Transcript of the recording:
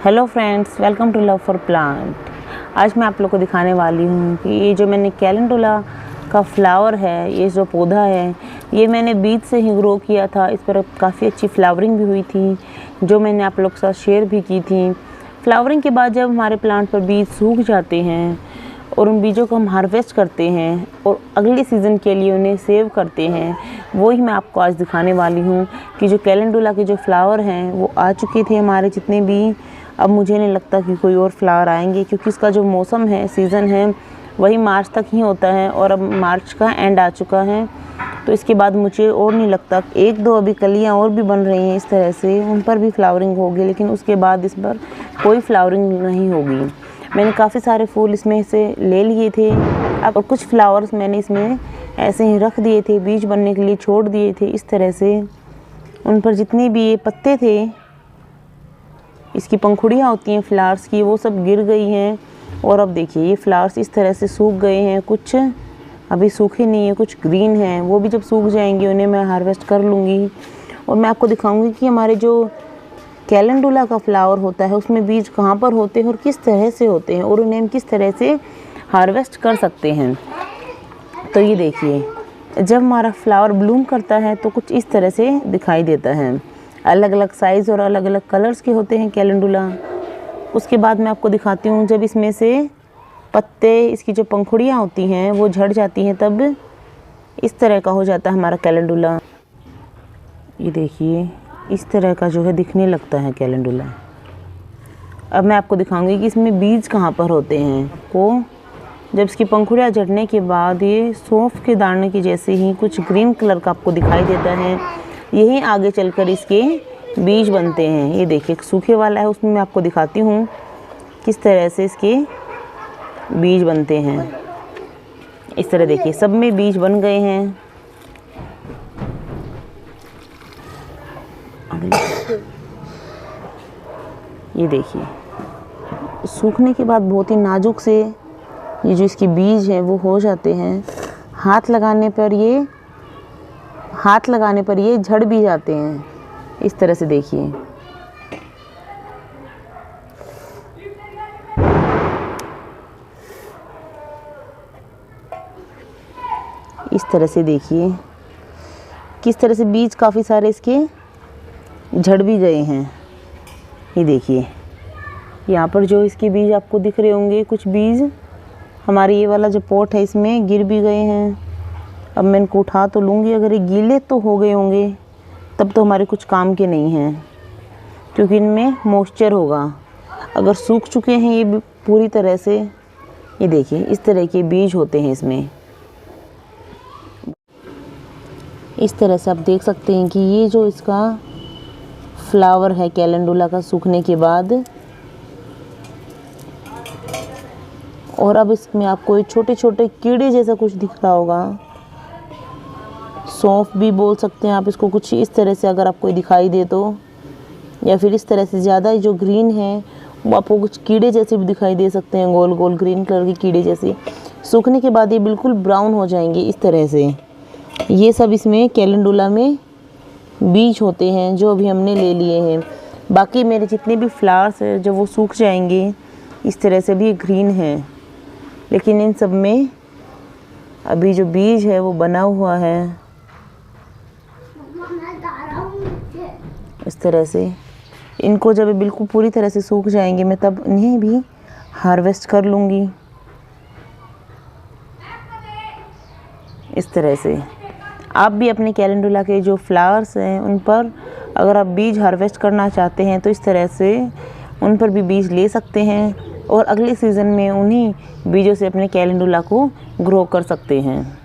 Hello friends, welcome to love for plant. आज मैं आप लोग को दिखाने वाली हूँ कि ये जो मैंने कैलेंडुला का फ्लावर है, ये जो पौधा है, ये मैंने बीज से ही ग्रो किया था। इस पर काफ़ी अच्छी फ्लावरिंग भी हुई थी, जो मैंने आप लोग के साथ शेयर भी की थी। फ्लावरिंग के बाद जब हमारे प्लांट पर बीज सूख जाते हैं और उन बीजों को हम हार्वेस्ट करते हैं और अगले सीज़न के लिए उन्हें सेव करते हैं, वही मैं आपको आज दिखाने वाली हूँ कि जो कैलेंडुला के जो फ्लावर हैं वो आ चुके थे हमारे जितने भी। अब मुझे नहीं लगता कि कोई और फ्लावर आएंगे, क्योंकि इसका जो मौसम है, सीज़न है, वही मार्च तक ही होता है और अब मार्च का एंड आ चुका है। तो इसके बाद मुझे और नहीं लगता। एक दो अभी कलियाँ और भी बन रही हैं इस तरह से, उन पर भी फ्लावरिंग होगी, लेकिन उसके बाद इस पर कोई फ्लावरिंग नहीं होगी। मैंने काफ़ी सारे फूल इसमें से ले लिए थे अब, और कुछ फ्लावर्स मैंने इसमें ऐसे ही रख दिए थे, बीज बनने के लिए छोड़ दिए थे इस तरह से। उन पर जितने भी ये पत्ते थे, इसकी पंखुड़ियाँ होती हैं फ्लावर्स की, वो सब गिर गई हैं। और अब देखिए ये फ्लावर्स इस तरह से सूख गए हैं, कुछ अभी सूखे नहीं हैं, कुछ ग्रीन हैं। वो भी जब सूख जाएंगे उन्हें मैं हार्वेस्ट कर लूँगी और मैं आपको दिखाऊंगी कि हमारे जो कैलेंडुला का फ्लावर होता है उसमें बीज कहाँ पर होते हैं और किस तरह से होते हैं और उन्हें हम किस तरह से हार्वेस्ट कर सकते हैं। तो ये देखिए, जब हमारा फ्लावर ब्लूम करता है तो कुछ इस तरह से दिखाई देता है। अलग अलग साइज़ और अलग अलग कलर्स के होते हैं कैलेंडुला। उसके बाद मैं आपको दिखाती हूँ जब इसमें से पत्ते, इसकी जो पंखुड़ियाँ होती हैं वो झड़ जाती हैं, तब इस तरह का हो जाता है हमारा कैलेंडुला। ये देखिए इस तरह का जो है दिखने लगता है कैलेंडुला। अब मैं आपको दिखाऊंगी कि इसमें बीज कहाँ पर होते हैं। वो जब इसकी पंखुड़ियाँ झड़ने के बाद ये सौंफ के दाने की जैसे ही कुछ ग्रीन कलर का आपको दिखाई देता है, यही आगे चलकर इसके बीज बनते हैं। ये देखिए सूखे वाला है, उसमें मैं आपको दिखाती हूँ किस तरह से इसके बीज बनते हैं। इस तरह देखिए सब में बीज बन गए हैं। ये देखिए सूखने के बाद बहुत ही नाजुक से ये जो इसके बीज हैं वो हो जाते हैं। हाथ लगाने पर ये झड़ भी जाते हैं इस तरह से। देखिए इस तरह से, देखिए किस तरह से बीज काफ़ी सारे इसके झड़ भी गए हैं। ये देखिए यहाँ पर जो इसके बीज आपको दिख रहे होंगे, कुछ बीज हमारे ये वाला जो पॉट है इसमें गिर भी गए हैं। अब मैं इनको उठा तो लूँगी, अगर ये गीले तो हो गए होंगे तब तो हमारे कुछ काम के नहीं हैं, क्योंकि इनमें मॉइस्चर होगा। अगर सूख चुके हैं ये पूरी तरह से, ये देखिए इस तरह के बीज होते हैं इसमें। इस तरह से आप देख सकते हैं कि ये जो इसका फ्लावर है कैलेंडुला का सूखने के बाद, और अब इसमें आपको छोटे छोटे कीड़े जैसा कुछ दिख रहा होगा, सौंफ भी बोल सकते हैं आप इसको। कुछ इस तरह से अगर आपको दिखाई दे तो, या फिर इस तरह से ज़्यादा जो ग्रीन है वो आपको कुछ कीड़े जैसे भी दिखाई दे सकते हैं, गोल गोल ग्रीन कलर के कीड़े जैसे। सूखने के बाद ये बिल्कुल ब्राउन हो जाएंगे इस तरह से। ये सब इसमें कैलेंडुला में बीज होते हैं जो अभी हमने ले लिए हैं। बाकी मेरे जितने भी फ्लावर्स हैं जब वो सूख जाएंगे इस तरह से भी ग्रीन हैं, लेकिन इन सब में अभी जो बीज है वो बना हुआ है इस तरह से। इनको जब बिल्कुल पूरी तरह से सूख जाएंगे मैं तब इन्हें भी हार्वेस्ट कर लूँगी इस तरह से। आप भी अपने कैलेंडुला के जो फ्लावर्स हैं उन पर अगर आप बीज हार्वेस्ट करना चाहते हैं तो इस तरह से उन पर भी बीज ले सकते हैं और अगले सीज़न में उन्हीं बीजों से अपने कैलेंडुला को ग्रो कर सकते हैं।